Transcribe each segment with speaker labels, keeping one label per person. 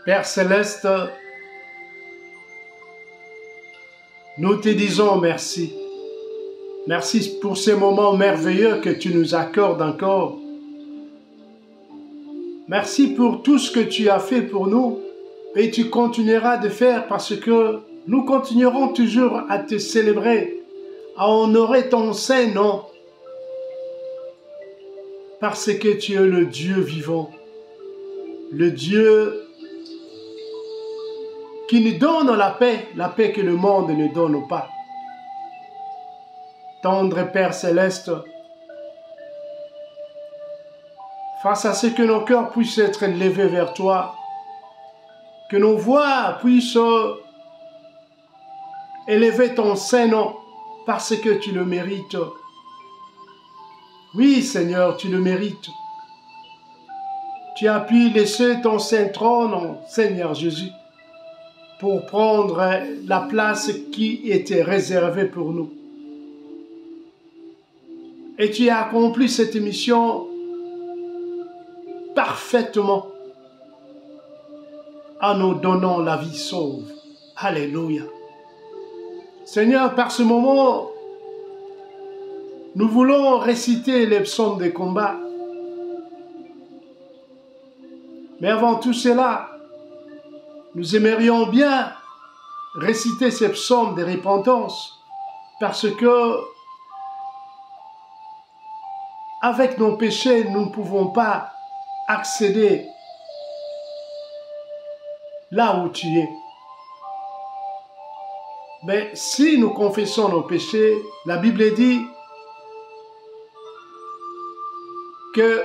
Speaker 1: Père Céleste, nous te disons merci. Merci pour ces moments merveilleux que tu nous accordes encore. Merci pour tout ce que tu as fait pour nous et tu continueras de faire parce que nous continuerons toujours à te célébrer, à honorer ton saint nom parce que tu es le Dieu vivant, le Dieu qui nous donne la paix que le monde ne donne pas. Tendre Père Céleste, face à ce que nos cœurs puissent être levés vers toi, que nos voix puissent élever ton saint nom parce que tu le mérites. Oui, Seigneur, tu le mérites. Tu as pu laisser ton saint trône, Seigneur Jésus, pour prendre la place qui était réservée pour nous. Et tu as accompli cette mission parfaitement en nous donnant la vie sauve. Alléluia. Seigneur, par ce moment, nous voulons réciter les psaumes de combat. Mais avant tout cela, nous aimerions bien réciter ces psaumes de repentance parce que avec nos péchés, nous ne pouvons pas accéder là où tu es. Mais si nous confessons nos péchés, la Bible dit que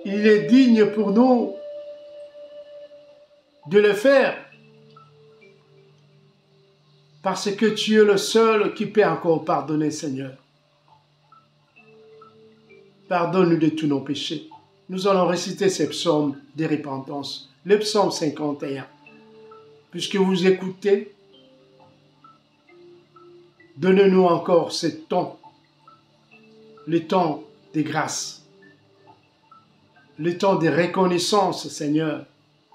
Speaker 1: il est digne pour nous de le faire parce que tu es le seul qui peut encore pardonner, Seigneur. Pardonne-nous de tous nos péchés. Nous allons réciter ces psaumes de repentance. Le psaume 51. Puisque vous écoutez, donnez-nous encore ce temps, le temps de grâce, le temps de reconnaissance, Seigneur,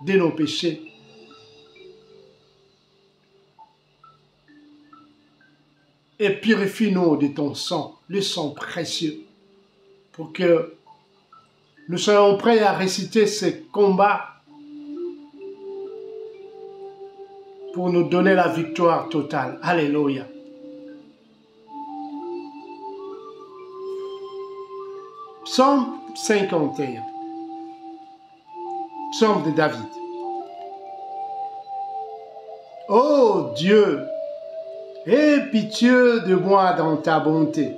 Speaker 1: de nos péchés. Et purifie-nous de ton sang, le sang précieux, pour que nous soyons prêts à réciter ce combat pour nous donner la victoire totale. Alléluia. Psaume 51. Psaume de David. Ô Dieu, aie pitié de moi dans ta bonté.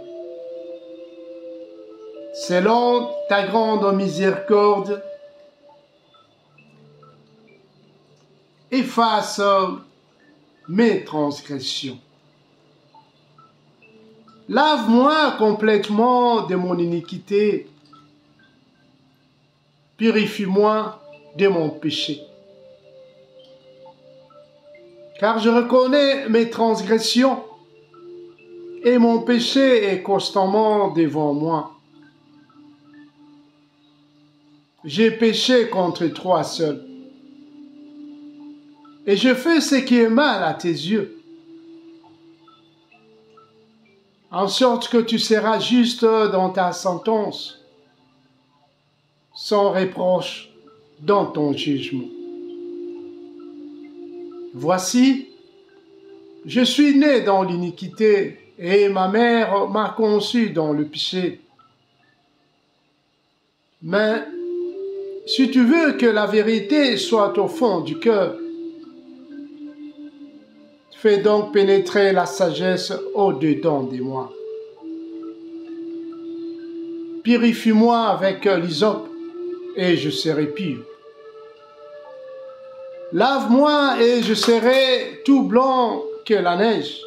Speaker 1: Selon ta grande miséricorde, efface mes transgressions. Lave-moi complètement de mon iniquité. Purifie-moi de mon péché. Car je reconnais mes transgressions et mon péché est constamment devant moi. J'ai péché contre toi seul. Et je fais ce qui est mal à tes yeux. En sorte que tu seras juste dans ta sentence, sans reproche dans ton jugement. Voici, je suis né dans l'iniquité et ma mère m'a conçu dans le péché. Mais si tu veux que la vérité soit au fond du cœur, fais donc pénétrer la sagesse au-dedans de moi. Purifie-moi avec l'hysope et je serai pur. Lave-moi et je serai tout blanc que la neige.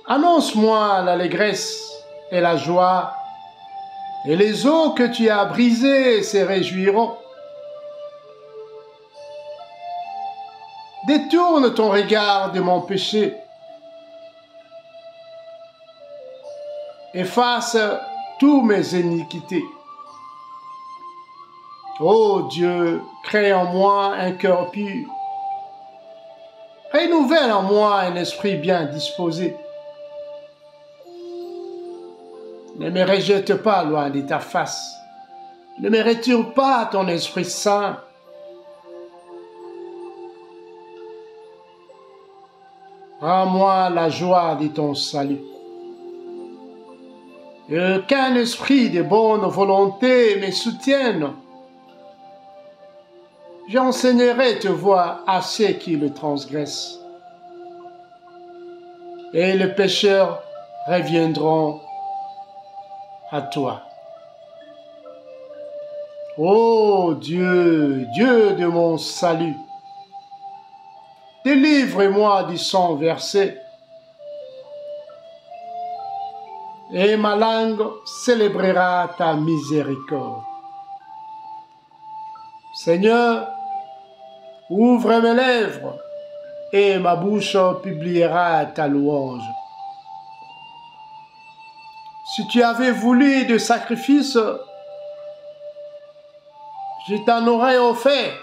Speaker 1: Annonce-moi l'allégresse et la joie, et les eaux que tu as brisées se réjouiront. Détourne ton regard de mon péché. Efface tous mes iniquités. Ô Dieu, crée en moi un cœur pur. Renouvelle en moi un esprit bien disposé. Ne me rejette pas loin de ta face. Ne me retire pas ton Esprit Saint. Rends-moi la joie de ton salut. Et qu'un esprit de bonne volonté me soutienne. J'enseignerai tes voies à ceux qui le transgressent. Et les pécheurs reviendront à toi. Ô Dieu, Dieu de mon salut, délivre-moi du sang versé, et ma langue célébrera ta miséricorde. Seigneur, ouvre mes lèvres, et ma bouche publiera ta louange. Si tu avais voulu de sacrifices, je t'en aurais offert,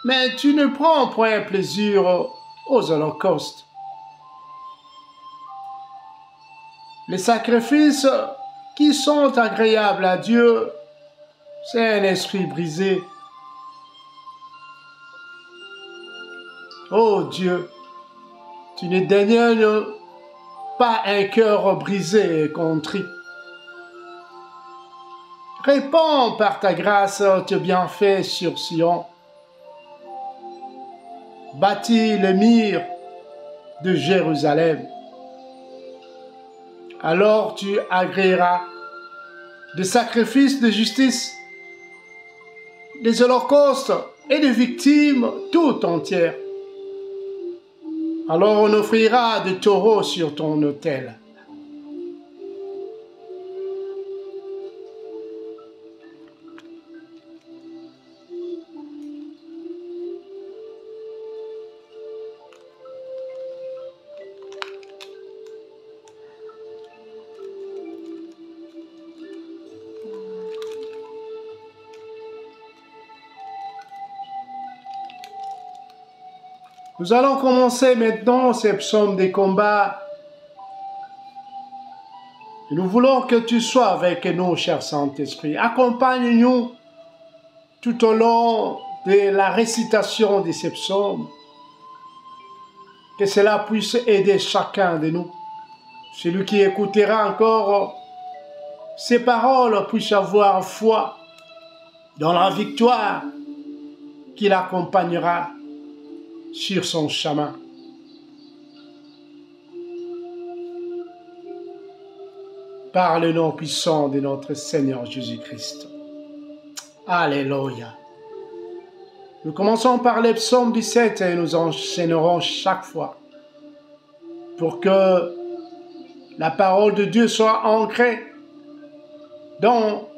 Speaker 1: mais tu ne prends point plaisir aux holocaustes. Les sacrifices qui sont agréables à Dieu, c'est un esprit brisé. Ô Dieu, tu ne daignes pas un cœur brisé et contrit. Répands par ta grâce tes bienfaits sur Sion. Bâtis les murs de Jérusalem. Alors tu agréeras des sacrifices de justice, des holocaustes et des victimes tout entières. Alors on offrira des taureaux sur ton autel. Nous allons commencer maintenant ces psaumes des combats. Nous voulons que tu sois avec nous, cher Saint-Esprit. Accompagne-nous tout au long de la récitation de ces psaumes. Que cela puisse aider chacun de nous. Celui qui écoutera encore ces paroles puisse avoir foi dans la victoire qui l'accompagnera sur son chemin. Par le nom puissant de notre Seigneur Jésus-Christ. Alléluia. Nous commençons par les psaumes 17 et nous enchaînerons chaque fois pour que la parole de Dieu soit ancrée dans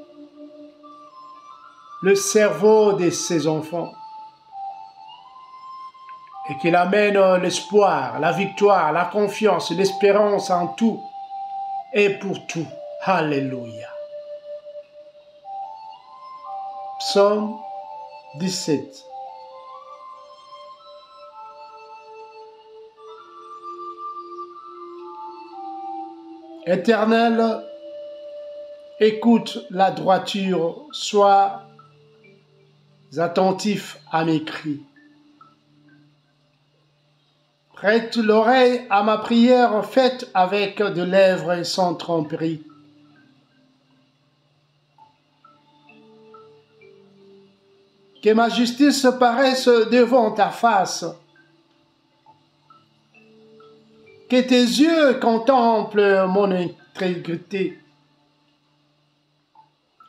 Speaker 1: le cerveau de ses enfants et qu'il amène l'espoir, la victoire, la confiance, l'espérance en tout et pour tout. Alléluia. Psaume 17. Éternel, écoute la droiture, sois attentif à mes cris. Prête l'oreille à ma prière faite avec de lèvres sans tromperie. Que ma justice paraisse devant ta face. Que tes yeux contemplent mon intégrité.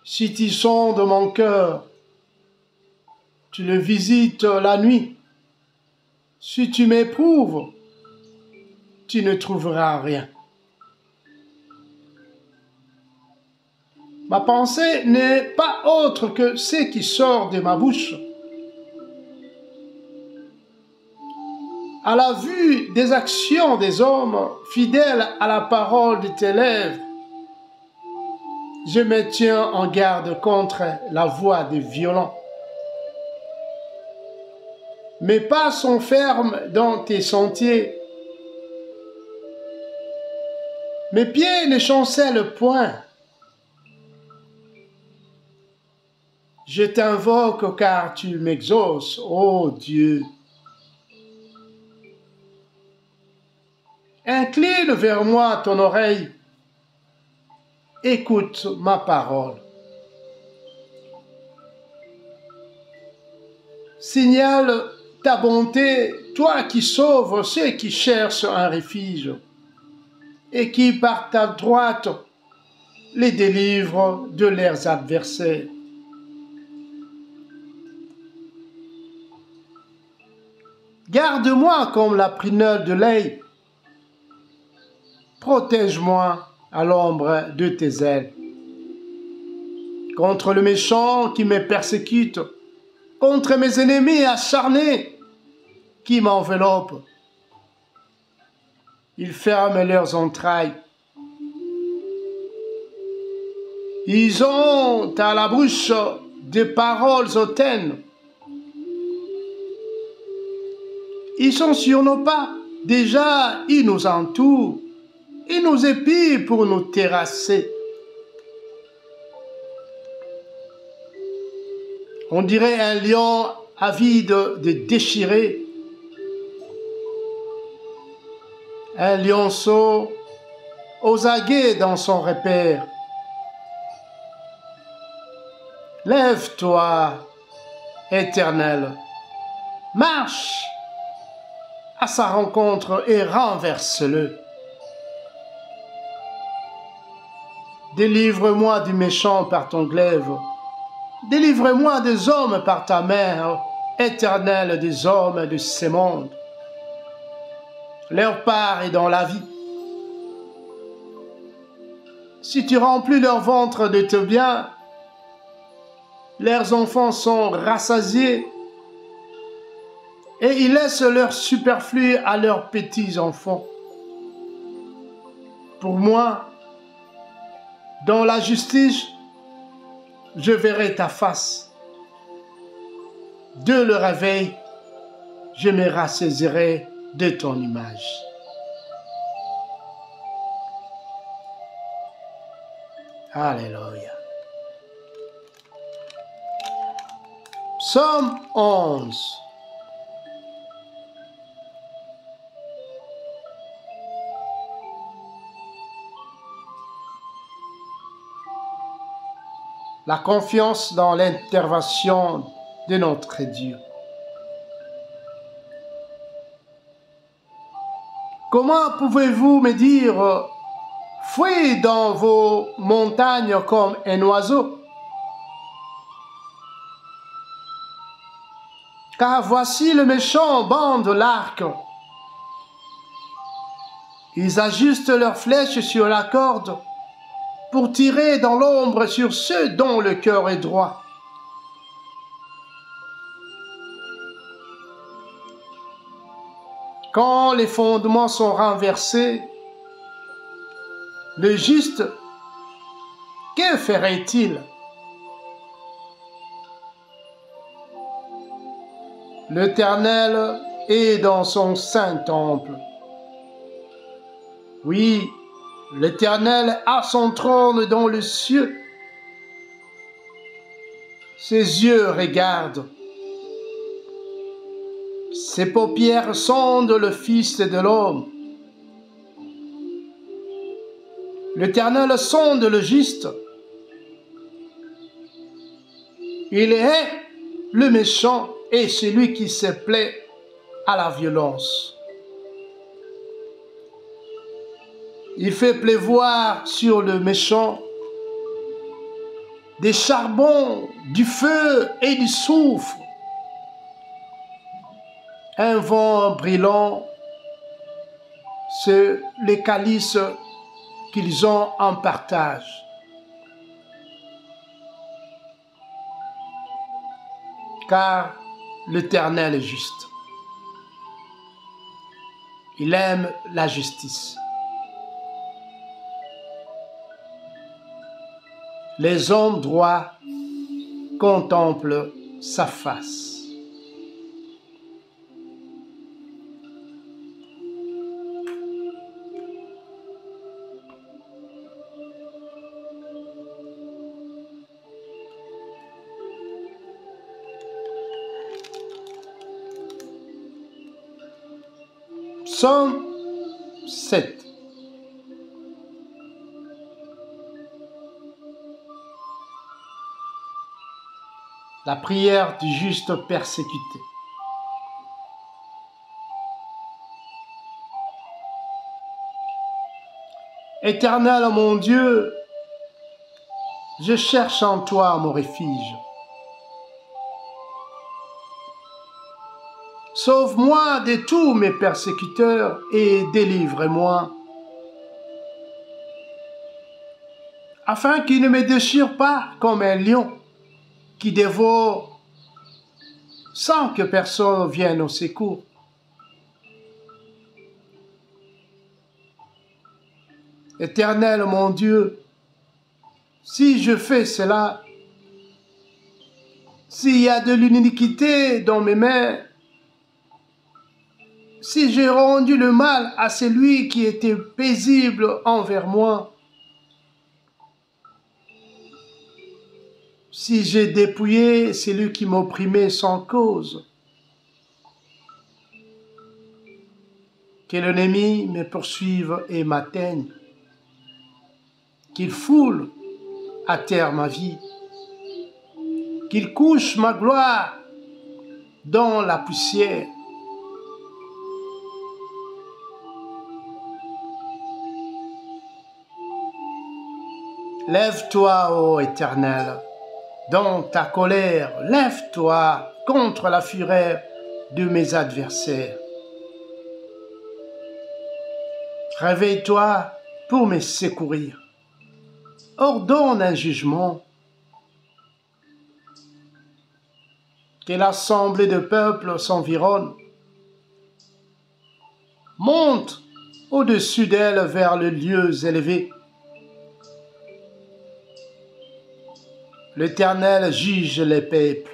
Speaker 1: Si tu sondes mon cœur, tu le visites la nuit. Si tu m'éprouves, tu ne trouveras rien. Ma pensée n'est pas autre que ce qui sort de ma bouche. À la vue des actions des hommes, fidèles à la parole de tes lèvres, Je me tiens en garde contre la voie des violents. Mes pas sont fermes dans tes sentiers. Mes pieds ne chancellent point. Je t'invoque car tu m'exauces, ô Dieu. Incline vers moi ton oreille. Écoute ma parole. Signale ta bonté, toi qui sauves ceux qui cherchent un refuge et qui, par ta droite, les délivres de leurs adversaires. Garde-moi comme la prunelle de l'œil. Protège-moi à l'ombre de tes ailes. Contre le méchant qui me persécute, contre mes ennemis acharnés qui m'enveloppent. Ils ferment leurs entrailles. Ils ont à la bouche des paroles hautaines. Ils sont sur nos pas. Déjà, ils nous entourent. Ils nous épient pour nous terrasser. On dirait un lion avide de déchirer. Un lionceau aux aguets dans son repère. Lève-toi, Éternel. Marche à sa rencontre et renverse-le. Délivre-moi du méchant par ton glaive. Délivre-moi des hommes par ta main, Éternel des hommes de ce monde. Leur part est dans la vie. Si tu remplis leur ventre de tes biens, leurs enfants sont rassasiés et ils laissent leur superflu à leurs petits-enfants. Pour moi, dans la justice, je verrai ta face. De le réveil, je me rassasirai de ton image. Alléluia. Psaume 11. La confiance dans l'intervention de notre Dieu. Comment pouvez-vous me dire, fuis dans vos montagnes comme un oiseau? Car voici le méchant bande l'arc. Ils ajustent leurs flèches sur la corde pour tirer dans l'ombre sur ceux dont le cœur est droit. Quand les fondements sont renversés, le juste, que ferait-il? L'Éternel est dans son saint temple. Oui, l'Éternel a son trône dans le ciel. Ses yeux regardent. Ses paupières sondent le Fils de l'homme. L'Éternel sonde le juste. Il hait le méchant et celui qui se plaît à la violence. Il fait pleuvoir sur le méchant des charbons, du feu et du soufre. Un vent brûlant, c'est les calices qu'ils ont en partage. Car l'Éternel est juste. Il aime la justice. Les hommes droits contemplent sa face. Psaume 7. La prière du juste persécuté. Éternel mon Dieu, je cherche en toi mon refuge. Sauve-moi de tous mes persécuteurs et délivre-moi, afin qu'ils ne me déchirent pas comme un lion qui dévore sans que personne vienne au secours. Éternel mon Dieu, si je fais cela, s'il y a de l'iniquité dans mes mains, si j'ai rendu le mal à celui qui était paisible envers moi, si j'ai dépouillé celui qui m'opprimait sans cause, que l'ennemi me poursuive et m'atteigne, qu'il foule à terre ma vie, qu'il couche ma gloire dans la poussière. Lève-toi, ô Éternel, dans ta colère, lève-toi contre la fureur de mes adversaires. Réveille-toi pour me secourir. Ordonne un jugement. Que l'assemblée de peuples s'environne. Monte au-dessus d'elle vers les lieux élevés. L'Éternel juge les peuples.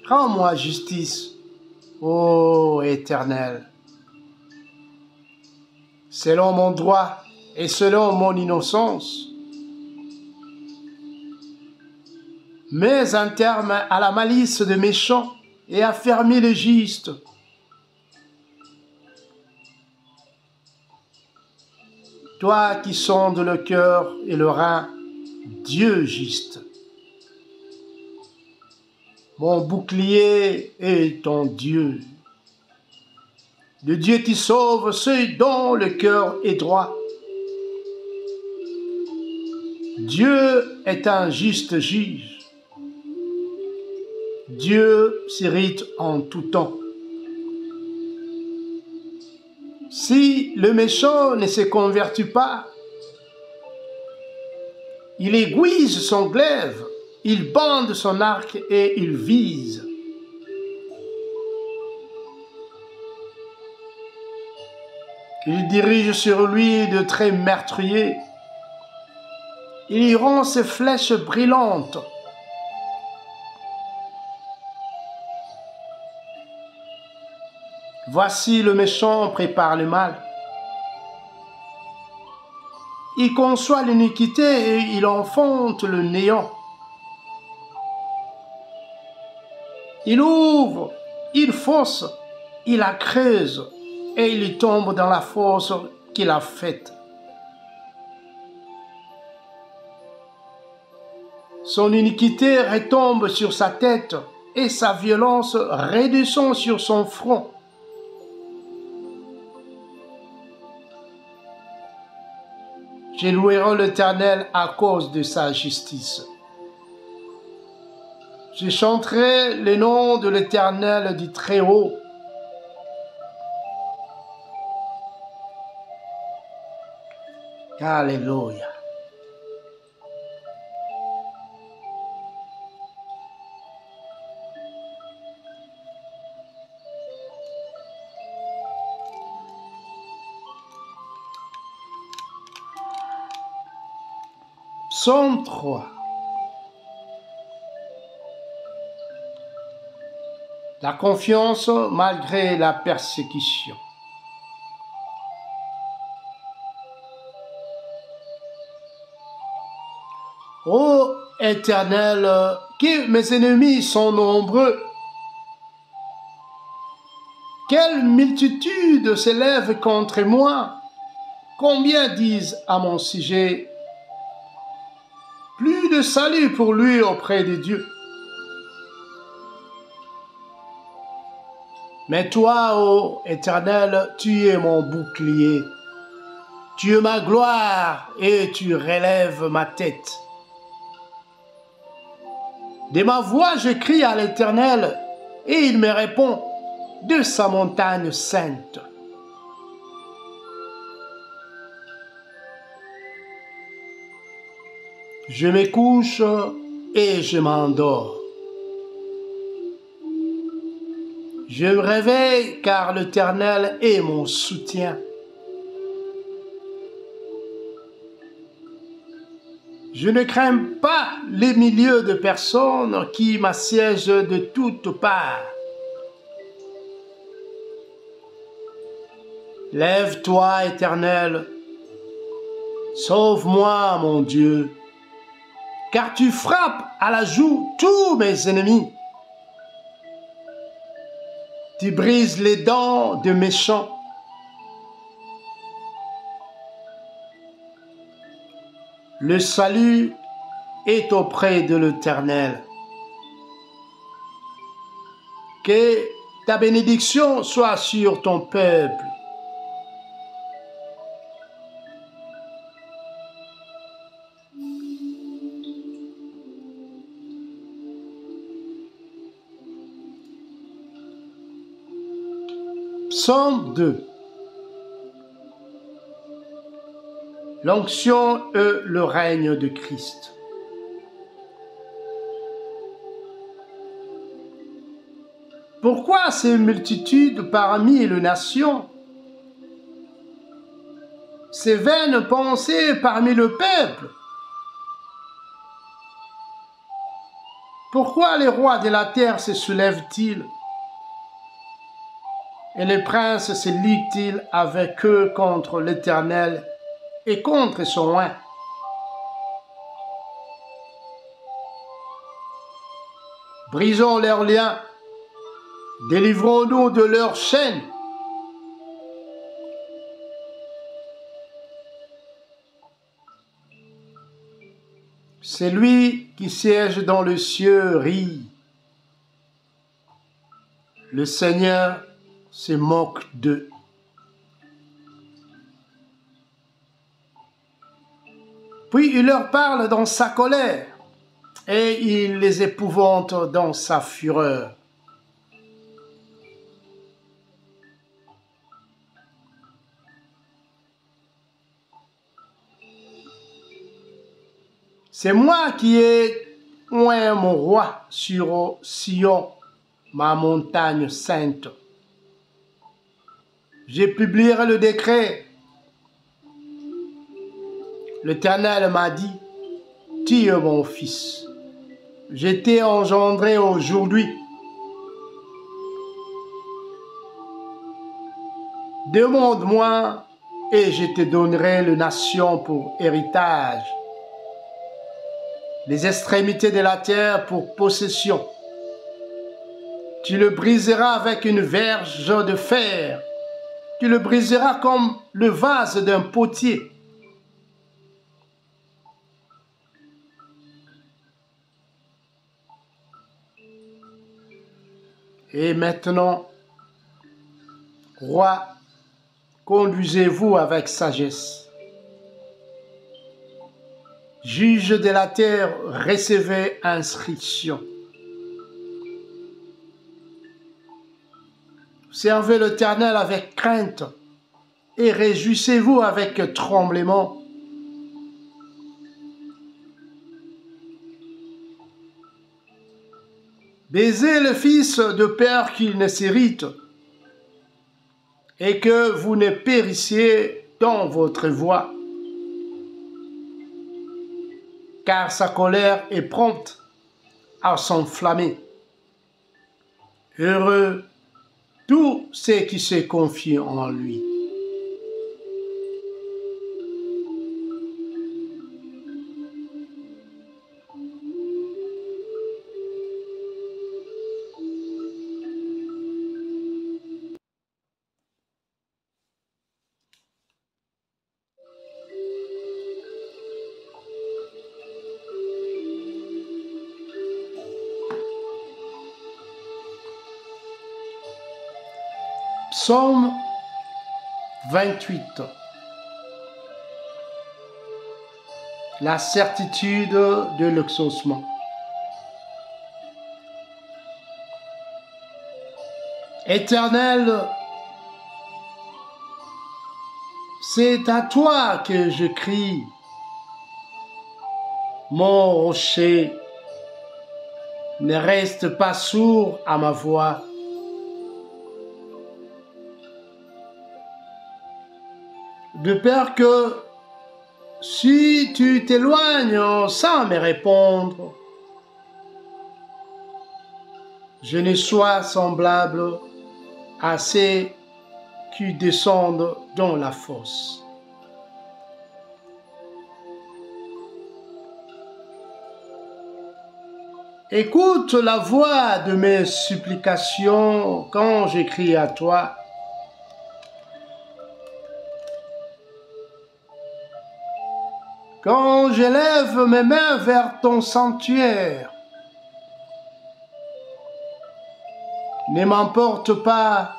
Speaker 1: Rends-moi justice, ô Éternel, selon mon droit et selon mon innocence. Mets un terme à la malice des méchants et affermis les justes. Toi qui sondes le cœur et le rein, Dieu juste. Mon bouclier est ton Dieu. Le Dieu qui sauve ceux dont le cœur est droit. Dieu est un juste juge. Dieu s'irrite en tout temps. Si le méchant ne se convertit pas, il aiguise son glaive, il bande son arc et il vise. Il dirige sur lui de traits meurtriers. Il y rend ses flèches brillantes. Voici le méchant prépare le mal. Il conçoit l'iniquité et il enfante le néant. Il ouvre, il fausse, il la creuse et il tombe dans la fosse qu'il a faite. Son iniquité retombe sur sa tête et sa violence redescend sur son front. Je louerai l'Éternel à cause de sa justice. Je chanterai le nom de l'Éternel du Très-Haut. Alléluia. Psaume 3. La confiance malgré la persécution. Ô Éternel, que mes ennemis sont nombreux. Quelle multitude s'élève contre moi. Combien disent à mon sujet, plus de salut pour lui auprès de Dieu. Mais toi, ô Éternel, tu es mon bouclier. Tu es ma gloire et tu relèves ma tête. De ma voix, je crie à l'Éternel et il me répond de sa montagne sainte. Je me couche et je m'endors. Je me réveille car l'Éternel est mon soutien. Je ne crains pas les milieux de personnes qui m'assiègent de toutes parts. Lève-toi, Éternel, sauve-moi, mon Dieu, car tu frappes à la joue tous mes ennemis. Tu brises les dents de méchants. Le salut est auprès de l'Éternel. Que ta bénédiction soit sur ton peuple. Psaume 2. L'onction et le règne de Christ. Pourquoi ces multitudes parmi les nations? Ces vaines pensées parmi le peuple? Pourquoi les rois de la terre se soulèvent-ils? Et les princes se liguent-ils avec eux contre l'Éternel et contre son oint? Brisons leurs liens, délivrons-nous de leurs chaînes. Celui qui siège dans le ciel rit. Le Seigneur se moque d'eux. Puis il leur parle dans sa colère et il les épouvante dans sa fureur. C'est moi qui ai oint mon roi sur Sion, ma montagne sainte. Je publierai le décret. L'Éternel m'a dit, tu es mon fils. Je t'ai engendré aujourd'hui. Demande-moi et je te donnerai les nations pour héritage, les extrémités de la terre pour possession. Tu le briseras avec une verge de fer. Tu le briseras comme le vase d'un potier. Et maintenant, roi, conduisez-vous avec sagesse. Juge de la terre, recevez instruction. Servez l'Éternel avec crainte et réjouissez-vous avec tremblement. Baisez le fils de peur qu'il ne s'irrite et que vous ne périssiez dans votre voie. car sa colère est prompte à s'enflammer. Heureux tous ceux qui se confient en lui. Psaume 28. La certitude de l'exaucement. Éternel, c'est à toi que je crie, mon rocher, ne reste pas sourd à ma voix. De peur que, si tu t'éloignes sans me répondre, je ne sois semblable à ceux qui descendent dans la fosse. Écoute la voix de mes supplications quand j'écris à toi. Quand j'élève mes mains vers ton sanctuaire, ne m'emporte pas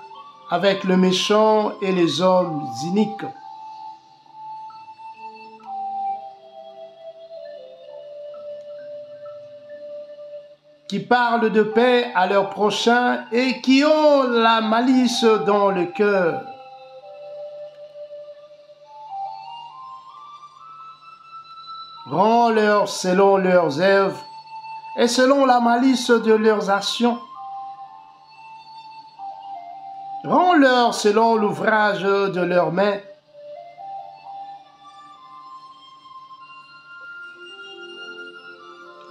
Speaker 1: avec le méchant et les hommes iniques, qui parlent de paix à leurs prochains et qui ont la malice dans le cœur. Rends-leur selon leurs œuvres et selon la malice de leurs actions. Rends-leur selon l'ouvrage de leurs mains.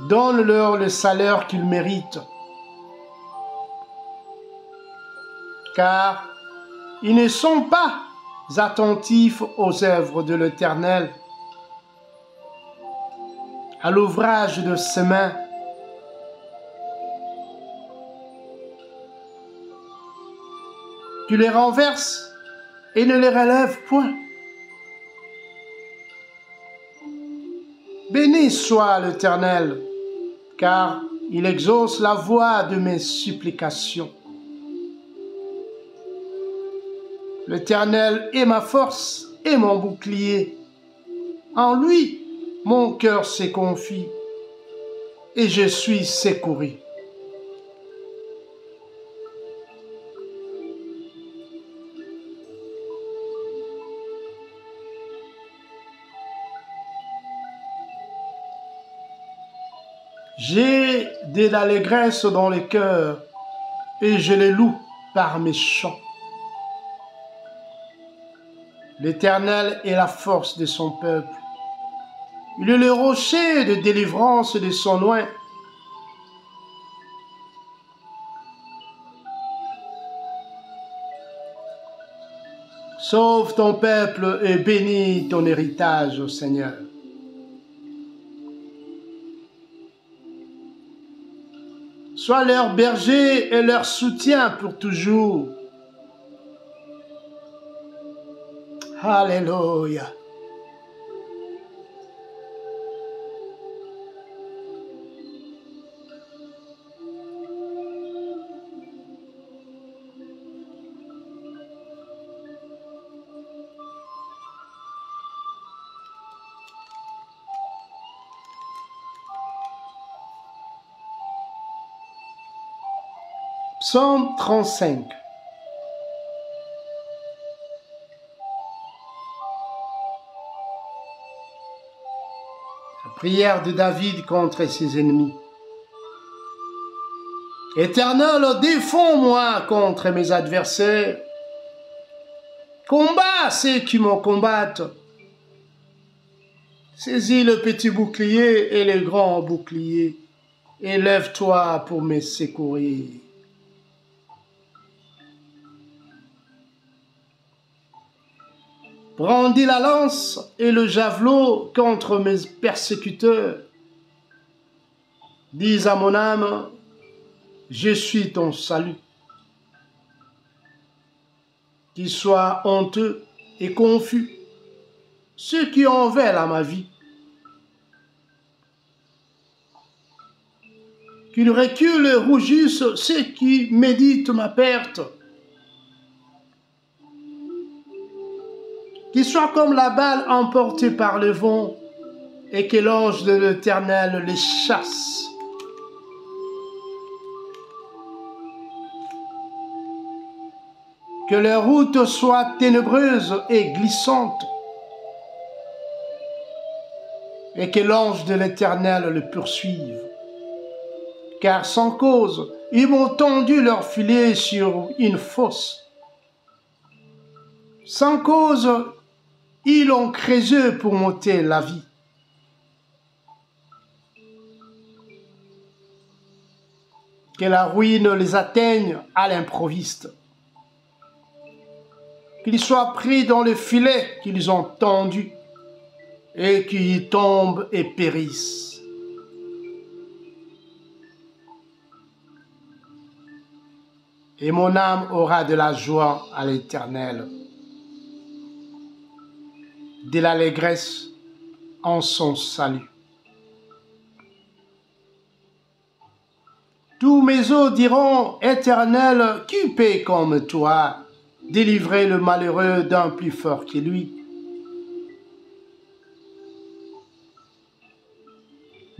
Speaker 1: Donne-leur le salaire qu'ils méritent, car ils ne sont pas attentifs aux œuvres de l'Éternel, à l'ouvrage de ses mains. Tu les renverses et ne les relèves point. Béni soit l'Éternel, car il exauce la voix de mes supplications. L'Éternel est ma force et mon bouclier. En lui, mon cœur se confie et je suis secouru. J'ai de l'allégresse dans le cœur et je les loue par mes chants. L'Éternel est la force de son peuple. Il est le rocher de délivrance de son oint. Sauve ton peuple et bénis ton héritage, ô Seigneur. Sois leur berger et leur soutien pour toujours. Alléluia. Psaume 35. La prière de David contre ses ennemis. Éternel, défends-moi contre mes adversaires. Combat ceux qui me combattent. Saisis le petit bouclier et le grand bouclier, et lève-toi pour me secourir. Brandis la lance et le javelot contre mes persécuteurs. Dis à mon âme, je suis ton salut. Qu'ils soient honteux et confus ceux qui en veulent à ma vie. Qu'ils reculent et rougissent ceux qui méditent ma perte. Qu'ils soient comme la balle emportée par le vent et que l'ange de l'Éternel les chasse. Que leur route soit ténébreuse et glissante et que l'ange de l'Éternel le poursuive. Car sans cause, ils m'ont tendu leur filet sur une fosse. Sans cause, ils ont creusé pour m'ôter la vie. Que la ruine les atteigne à l'improviste. Qu'ils soient pris dans le filet qu'ils ont tendu et qu'ils y tombent et périssent. Et mon âme aura de la joie à l'Éternel, de l'allégresse en son salut. Tous mes os diront, Éternel, qui peut comme toi délivrer le malheureux d'un plus fort que lui?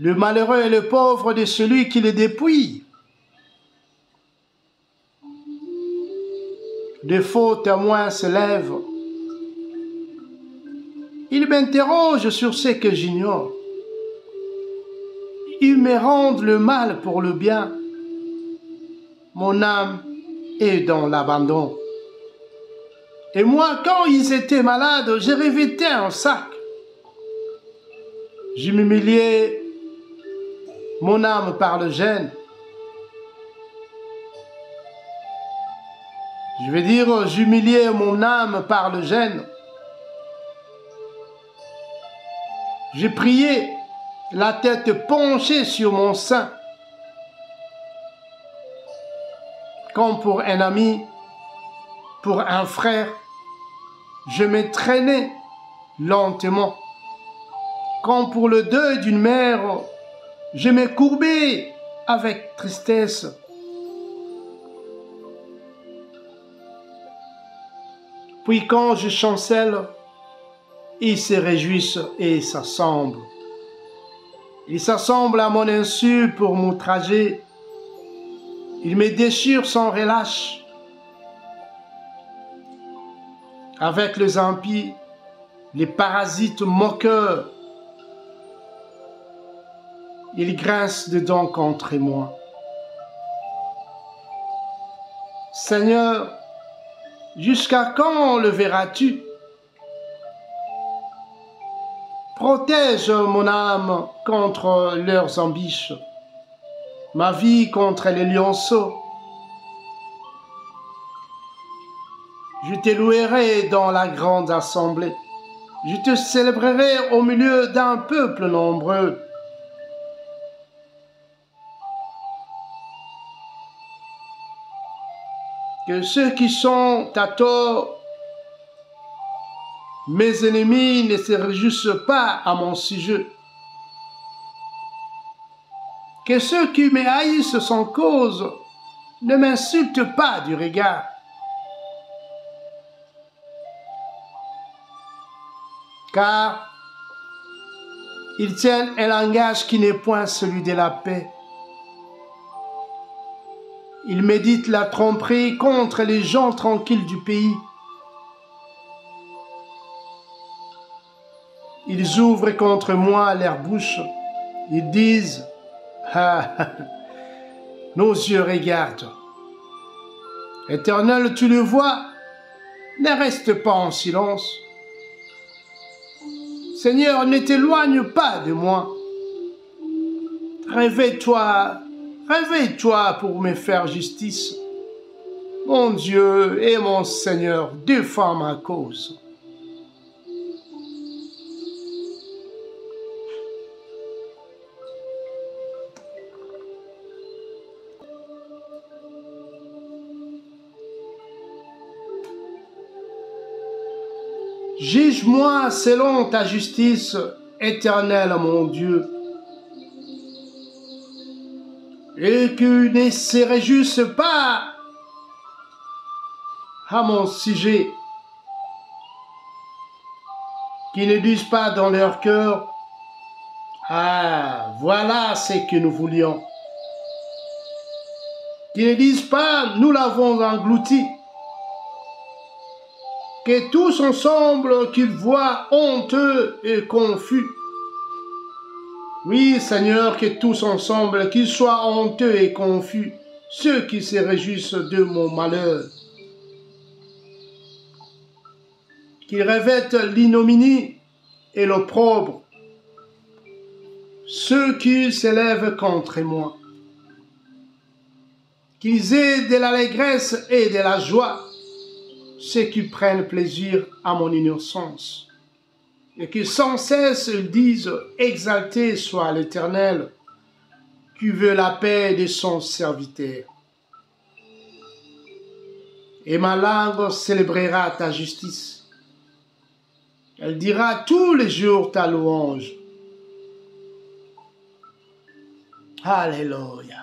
Speaker 1: Le malheureux est le pauvre de celui qui le dépouille. De faux témoins se lèvent. Ils m'interrogent sur ce que j'ignore. Ils me rendent le mal pour le bien. Mon âme est dans l'abandon. Et moi, quand ils étaient malades, je revêtais un sac. Je m'humiliais, mon âme par le gêne. Je veux dire, j'humiliais mon âme par le gêne. Je priais, la tête penchée sur mon sein. Comme pour un ami, pour un frère, je me traînais lentement. Comme pour le deuil d'une mère, je me courbais avec tristesse. Puis quand je chancelle, ils se réjouissent et s'assemblent. Ils s'assemblent à mon insu pour m'outrager. Ils me déchirent sans relâche. Avec les impies, les parasites moqueurs, ils grincent des dents contre moi. Seigneur, jusqu'à quand le verras-tu? Protège mon âme contre leurs embûches, ma vie contre les lionceaux. Je te louerai dans la grande assemblée. Je te célébrerai au milieu d'un peuple nombreux. Que ceux qui sont à tort, mes ennemis, ne se réjouissent pas à mon sujet. Que ceux qui me haïssent sans cause ne m'insultent pas du regard. Car ils tiennent un langage qui n'est point celui de la paix. Ils méditent la tromperie contre les gens tranquilles du pays. Ils ouvrent contre moi leur bouche. Ils disent, ah, nos yeux regardent. Éternel, tu le vois, ne reste pas en silence. Seigneur, ne t'éloigne pas de moi. Réveille-toi, réveille-toi pour me faire justice. Mon Dieu et mon Seigneur, défends ma cause. Juge-moi selon ta justice éternelle, mon Dieu, et que ne se réjouisse pas à mon sujet, qu'ils ne disent pas dans leur cœur, « Ah, voilà ce que nous voulions ». Qu'ils ne disent pas, « Nous l'avons englouti ». Que tous ensemble qu'ils voient honteux et confus. Oui, Seigneur, que tous ensemble qu'ils soient honteux et confus, ceux qui se réjouissent de mon malheur. Qu'ils revêtent l'ignominie et l'opprobre, ceux qui s'élèvent contre moi. Qu'ils aient de l'allégresse et de la joie, ceux qui prennent plaisir à mon innocence, et qui sans cesse disent « Exalté soit l'Éternel, qui veut la paix de son serviteur. » Et ma langue célébrera ta justice. Elle dira tous les jours ta louange. Alléluia.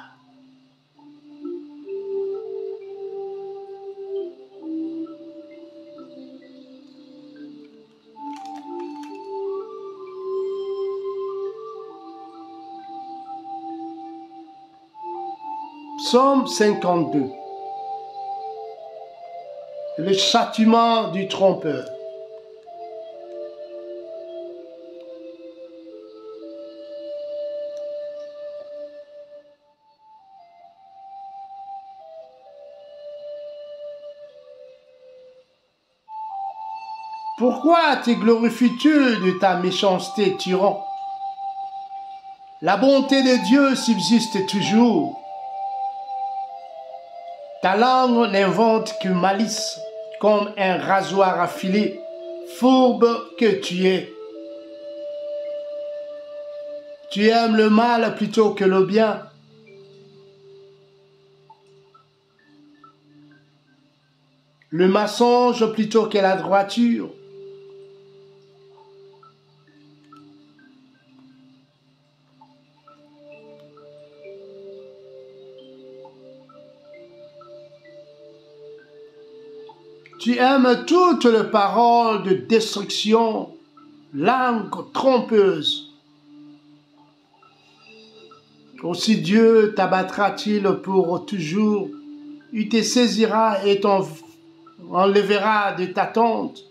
Speaker 1: Psaume 52. Le châtiment du trompeur. Pourquoi te glorifies-tu de ta méchanceté, tyran? La bonté de Dieu subsiste toujours. Ta langue n'invente que malice, comme un rasoir affilé, fourbe que tu es. Tu aimes le mal plutôt que le bien. Le mensonge plutôt que la droiture. Tu aimes toutes les paroles de destruction, langue trompeuse. Aussi Dieu t'abattra-t-il pour toujours, il te saisira et t'enlèvera de ta tente,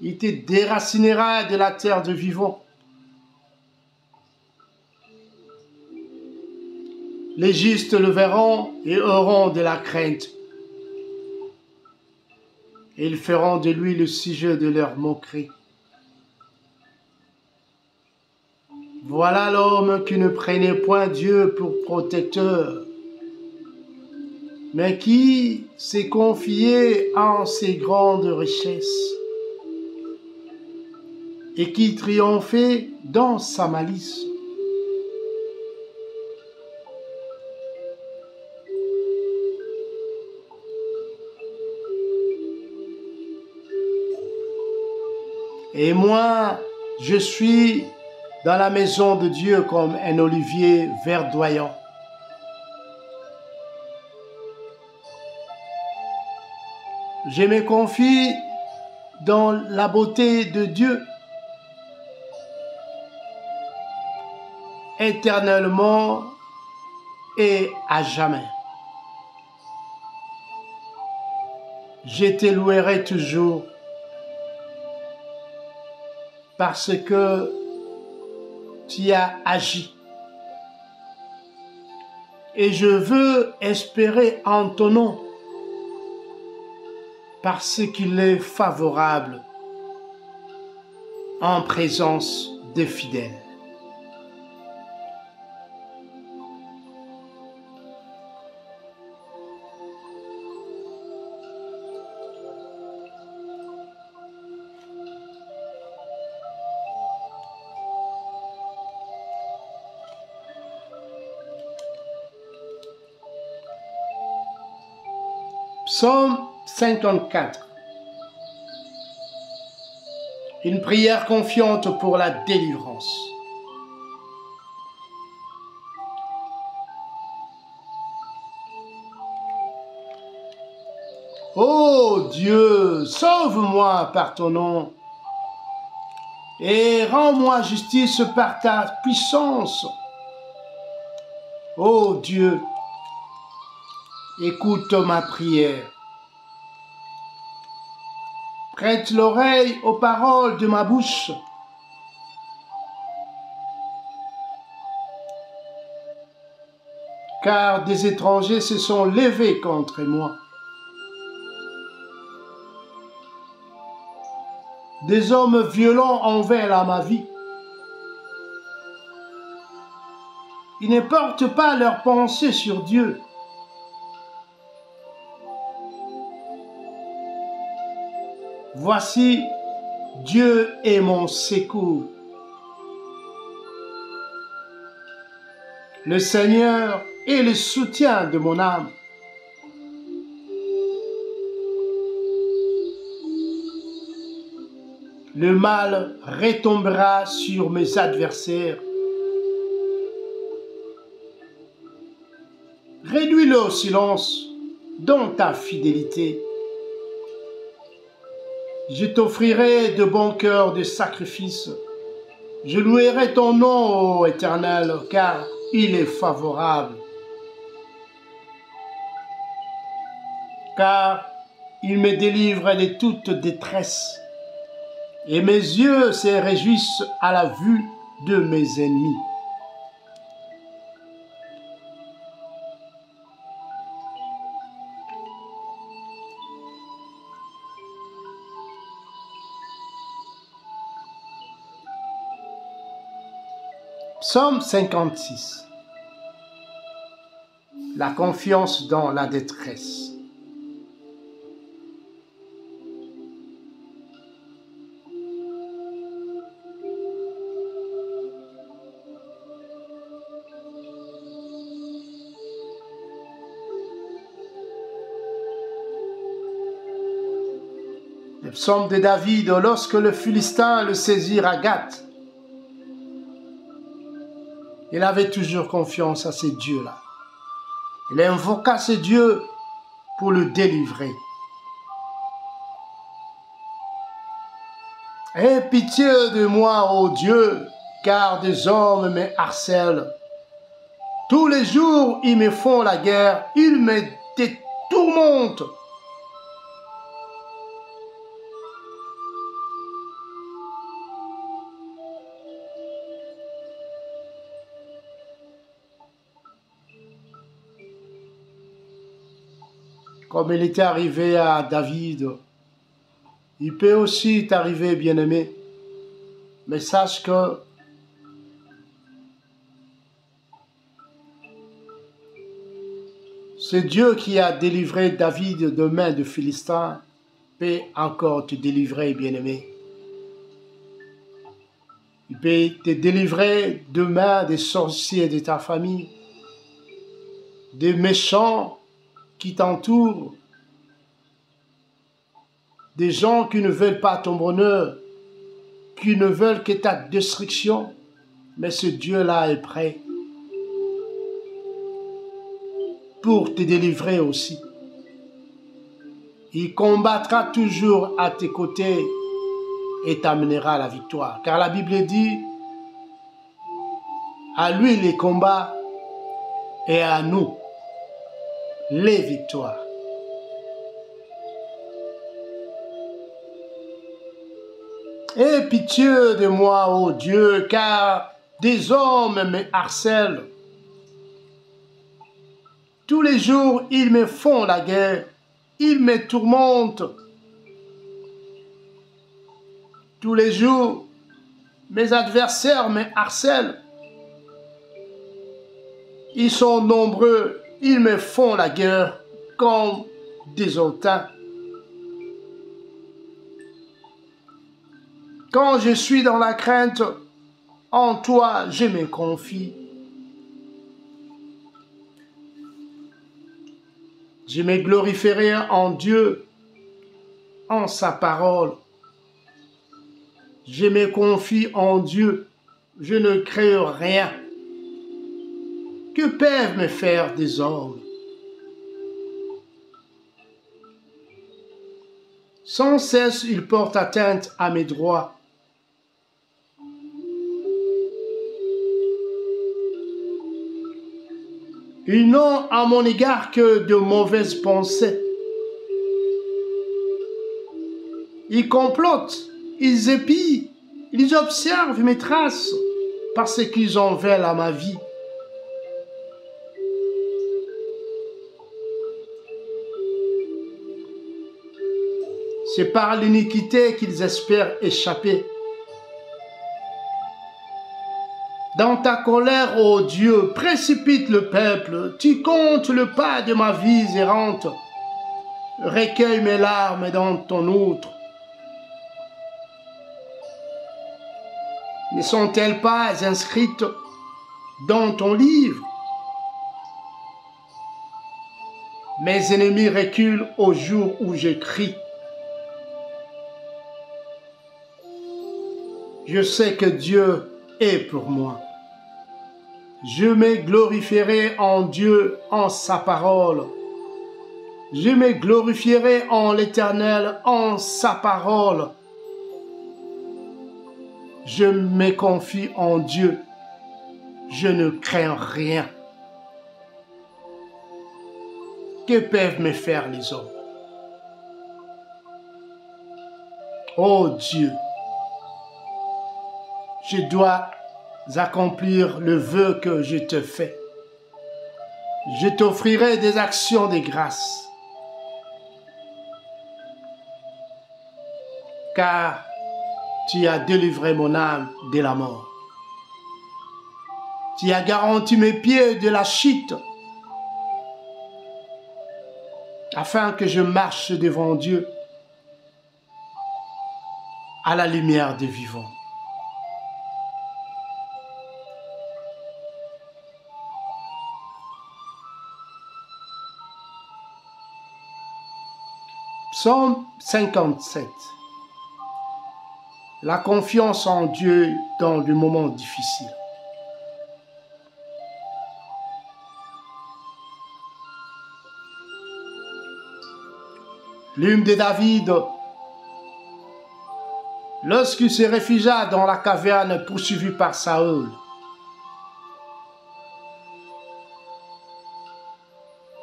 Speaker 1: il te déracinera de la terre de vivants. Les justes le verront et auront de la crainte. Et ils feront de lui le sujet de leur moquerie. Voilà l'homme qui ne prenait point Dieu pour protecteur, mais qui s'est confié en ses grandes richesses et qui triomphait dans sa malice. Et moi, je suis dans la maison de Dieu comme un olivier verdoyant. Je me confie dans la beauté de Dieu, éternellement et à jamais. Je te louerai toujours parce que tu as agi. Et je veux espérer en ton nom parce qu'il est favorable. en présence des fidèles. Psaume 54. Une prière confiante pour la délivrance. Ô Dieu, sauve-moi par ton nom et rends-moi justice par ta puissance. Ô Dieu, écoute ma prière. Prête l'oreille aux paroles de ma bouche. Car des étrangers se sont levés contre moi. Des hommes violents envers ma vie. Ils ne portent pas leurs pensées sur Dieu. Voici, Dieu est mon secours. Le Seigneur est le soutien de mon âme. Le mal retombera sur mes adversaires. Réduis-le au silence dans ta fidélité. Je t'offrirai de bon cœur de sacrifices. Je louerai ton nom, ô Éternel, car il est favorable. Car il me délivre de toute détresse, et mes yeux se réjouissent à la vue de mes ennemis. Psaume 56. La confiance dans la détresse. Le psaume de David, lorsque le Philistin le saisit à Gath. Il avait toujours confiance à ces dieux-là. Il invoqua ces dieux pour le délivrer. Aie pitié de moi, ô Dieu, car des hommes me harcèlent. Tous les jours, ils me font la guerre, ils me tourmentent. Comme il était arrivé à David, il peut aussi t'arriver, bien-aimé. Mais sache que c'est Dieu qui a délivré David de main de Philistins, peut encore te délivrer, bien-aimé. Il peut te délivrer de main des sorciers de ta famille, des méchants qui t'entourent, des gens qui ne veulent pas ton bonheur, qui ne veulent que ta destruction, mais ce Dieu-là est prêt pour te délivrer aussi. Il combattra toujours à tes côtés et t'amènera à la victoire. Car la Bible dit, à lui les combats et à nous les victoires. Aie pitié de moi, ô Dieu, car des hommes me harcèlent. Tous les jours, ils me font la guerre, ils me tourmentent. Tous les jours, Mes adversaires me harcèlent. Ils sont nombreux, ils me font la guerre comme des hautains. Quand je suis dans la crainte, en toi je me confie. Je me glorifierai en Dieu, en sa parole. Je me confie en Dieu, je ne crains rien. Que peuvent me faire des hommes? Sans cesse, ils portent atteinte à mes droits. Ils n'ont à mon égard que de mauvaises pensées. Ils complotent, ils épient, ils observent mes traces parce qu'ils en veulent à ma vie. C'est par l'iniquité qu'ils espèrent échapper. Dans ta colère, ô Dieu, précipite le peuple, tu comptes le pas de ma vie errante. Recueille mes larmes dans ton outre. Ne sont-elles pas inscrites dans ton livre? Mes ennemis reculent au jour où je crie. Je sais que Dieu est pour moi. Je me glorifierai en Dieu, en sa parole. Je me glorifierai en l'Éternel, en sa parole. Je me confie en Dieu. Je ne crains rien. Que peuvent me faire les hommes? Ô Dieu, je dois accomplir le vœu que je te fais. Je t'offrirai des actions de grâce. Car tu as délivré mon âme de la mort. Tu as garanti mes pieds de la chute, afin que je marche devant Dieu à la lumière des vivants. Psaume 57. La confiance en Dieu dans le moment difficile. L'hymne de David, lorsqu'il se réfugia dans la caverne poursuivi par Saül.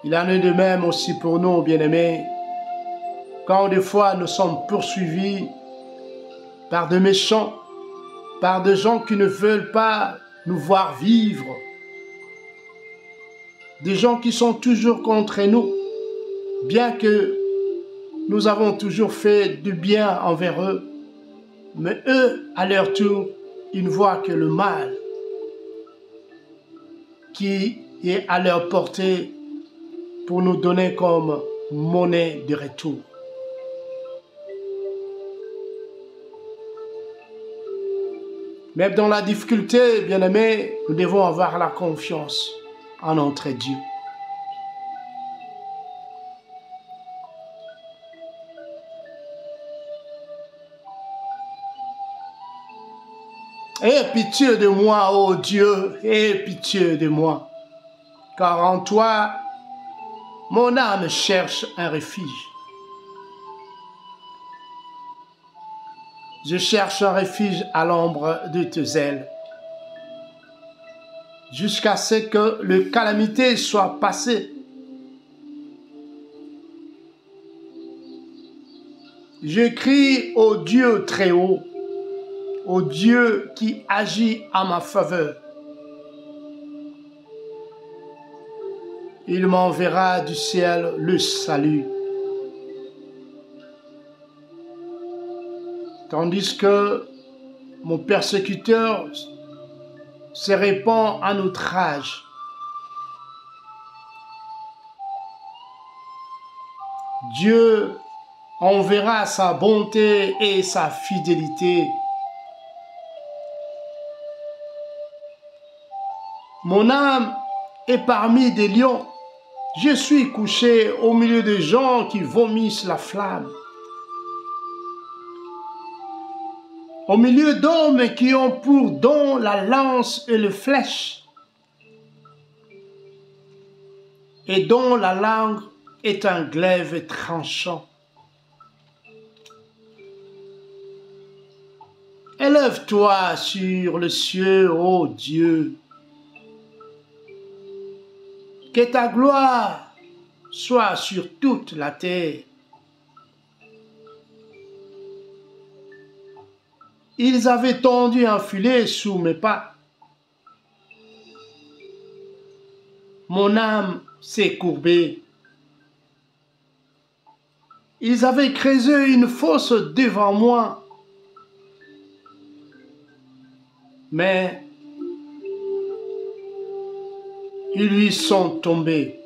Speaker 1: Il en est de même aussi pour nous, bien-aimés, quand des fois nous sommes poursuivis par des méchants, par des gens qui ne veulent pas nous voir vivre, des gens qui sont toujours contre nous, bien que nous avons toujours fait du bien envers eux, mais eux, à leur tour, ils ne voient que le mal qui est à leur portée pour nous donner comme monnaie de retour. Même dans la difficulté, bien-aimés, nous devons avoir la confiance en notre Dieu. Aie pitié de moi, ô Dieu, aie pitié de moi, car en toi, mon âme cherche un refuge. Je cherche un refuge à l'ombre de tes ailes, jusqu'à ce que la calamité soit passée. Je crie au Dieu très haut, au Dieu qui agit en ma faveur. Il m'enverra du ciel le salut. Tandis que mon persécuteur se répand en outrage. Dieu enverra sa bonté et sa fidélité. Mon âme est parmi des lions. Je suis couché au milieu de gens qui vomissent la flamme. Au milieu d'hommes qui ont pour don la lance et le flèche, et dont la langue est un glaive tranchant. Élève-toi sur le cieux, ô Dieu. Que ta gloire soit sur toute la terre. Ils avaient tendu un filet sous mes pas. Mon âme s'est courbée. Ils avaient creusé une fosse devant moi. Mais ils lui sont tombés.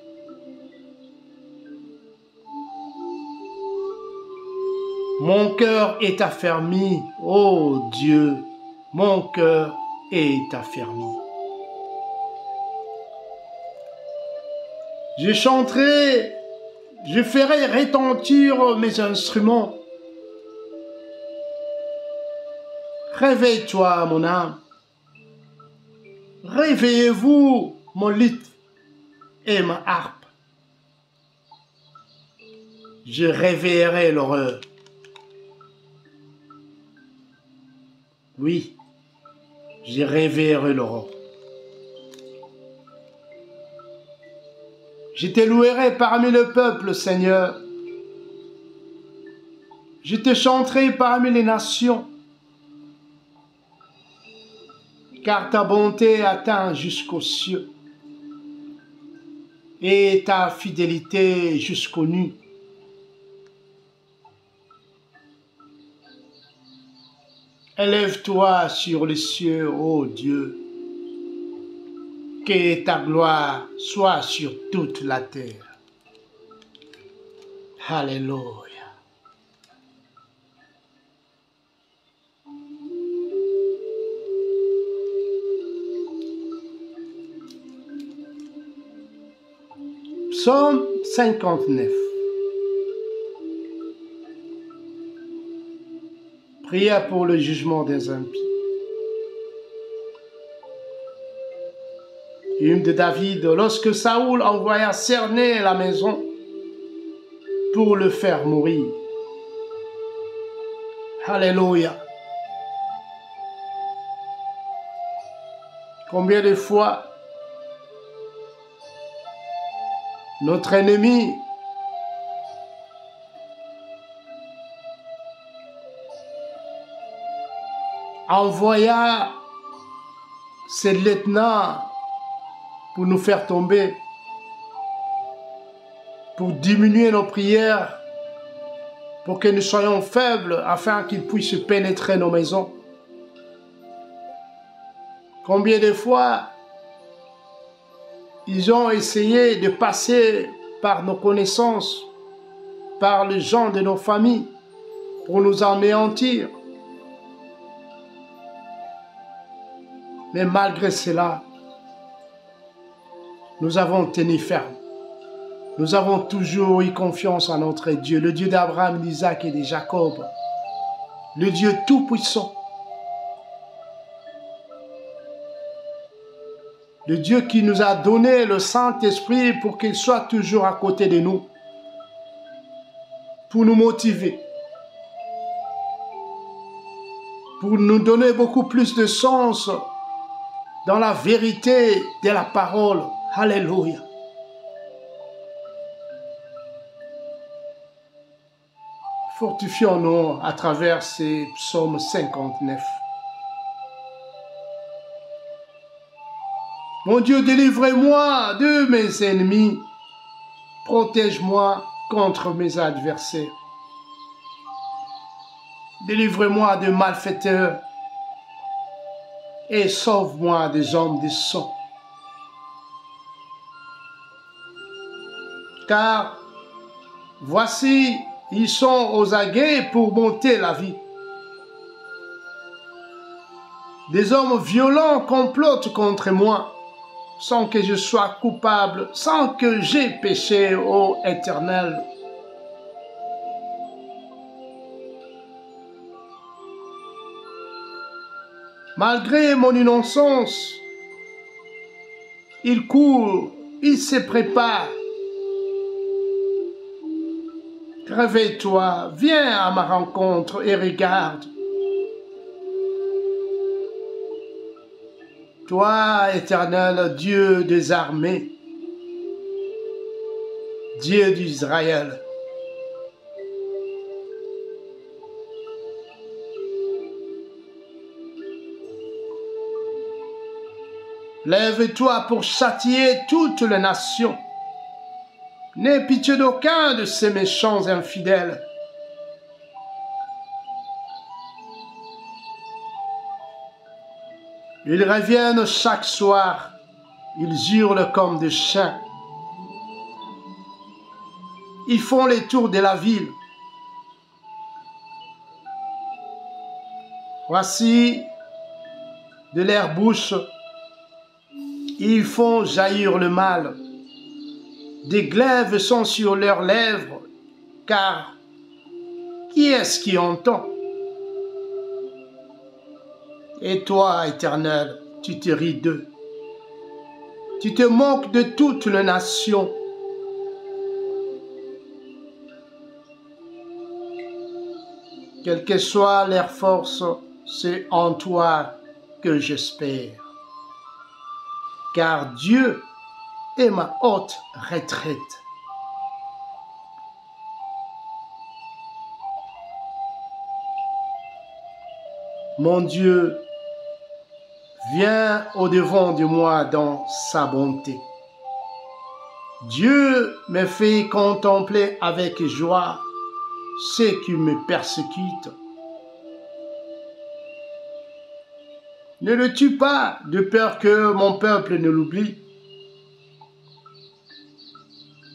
Speaker 1: Mon cœur est affermi, ô Dieu, mon cœur est affermi. Je chanterai, je ferai retentir mes instruments. Réveille-toi, mon âme. Réveillez-vous, mon luth et ma harpe. Je réveillerai l'horreur. Oui, je réveillerai l'aurore. Je te louerai parmi le peuple, Seigneur. Je te chanterai parmi les nations, car ta bonté atteint jusqu'aux cieux et ta fidélité jusqu'aux nues. Élève-toi sur les cieux, ô Dieu, que ta gloire soit sur toute la terre. Alléluia. Psaume 59. Prière pour le jugement des impies. Hymne de David, lorsque Saoul envoya cerner la maison pour le faire mourir. Alléluia. Combien de fois notre ennemi envoya ses lieutenants pour nous faire tomber, pour diminuer nos prières, pour que nous soyons faibles, afin qu'ils puissent pénétrer nos maisons. Combien de fois ils ont essayé de passer par nos connaissances, par les gens de nos familles, pour nous anéantir. Mais malgré cela, nous avons tenu ferme. Nous avons toujours eu confiance en notre Dieu, le Dieu d'Abraham, d'Isaac et de Jacob, le Dieu tout-puissant, le Dieu qui nous a donné le Saint-Esprit pour qu'il soit toujours à côté de nous, pour nous motiver, pour nous donner beaucoup plus de sens dans la vérité de la parole. Alléluia. Fortifions-nous à travers ces psaumes 59. Mon Dieu, délivre-moi de mes ennemis. Protège-moi contre mes adversaires. Délivre-moi de malfaiteurs. et sauve-moi des hommes de sang. Car voici, ils sont aux aguets pour monter la vie. Des hommes violents complotent contre moi, sans que je sois coupable, sans que j'aie péché, ô Éternel. Malgré mon innocence, ils courent, ils se préparent. Réveille-toi, viens à ma rencontre et regarde. Toi, Éternel, Dieu des armées, Dieu d'Israël, lève-toi pour châtier toutes les nations. N'aie pitié d'aucun de ces méchants infidèles. Ils reviennent chaque soir, ils hurlent comme des chiens. Ils font les tours de la ville. Voici de leur bouche, ils font jaillir le mal. Des glaives sont sur leurs lèvres, car qui est-ce qui entend? Et toi, Éternel, tu te ris d'eux. Tu te moques de toutes les nations. Quelle que soit leur force, c'est en toi que j'espère. Car Dieu est ma haute retraite. Mon Dieu, viens au-devant de moi dans sa bonté. Dieu me fait contempler avec joie ceux qui me persécutent. Ne le tue pas de peur que mon peuple ne l'oublie.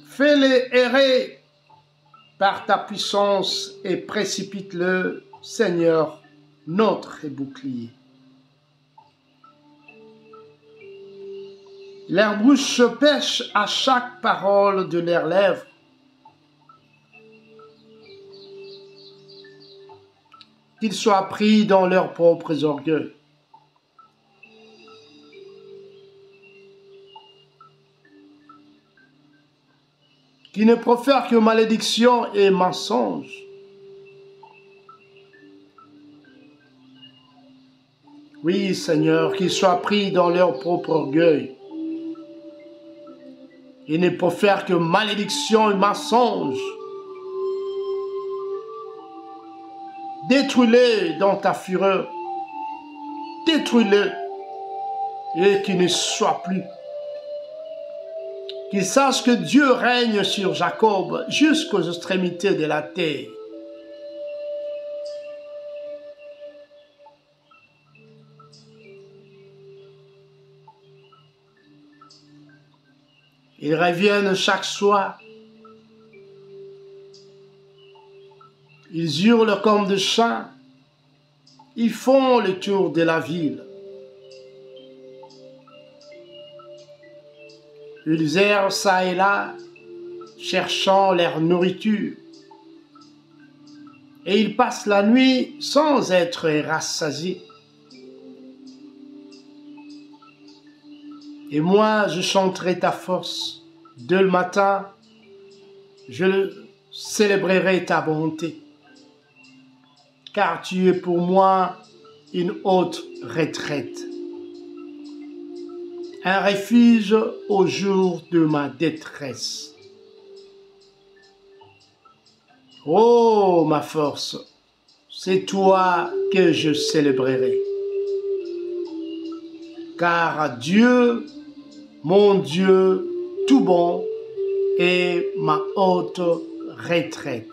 Speaker 1: Fais-les errer par ta puissance et précipite-le, Seigneur, notre bouclier. Leur bouche pêche à chaque parole de leurs lèvres. Qu'ils soient pris dans leurs propres orgueils. Qu'ils ne profèrent que malédiction et mensonge. Oui, Seigneur, qu'ils soient pris dans leur propre orgueil. Ils ne profèrent que malédiction et mensonge. Détruis-les dans ta fureur. Détruis-les et qu'ils ne soient plus. Qu'ils sachent que Dieu règne sur Jacob jusqu'aux extrémités de la terre. Ils reviennent chaque soir. Ils hurlent comme des chiens. Ils font le tour de la ville. Ils errent çà et là, cherchant leur nourriture. Et ils passent la nuit sans être rassasiés. Et moi, je chanterai ta force. Dès le matin, je célébrerai ta bonté. Car tu es pour moi une haute retraite. Un refuge au jour de ma détresse. Oh, ma force, c'est toi que je célébrerai. Car Dieu, mon Dieu, tout bon, est ma haute retraite.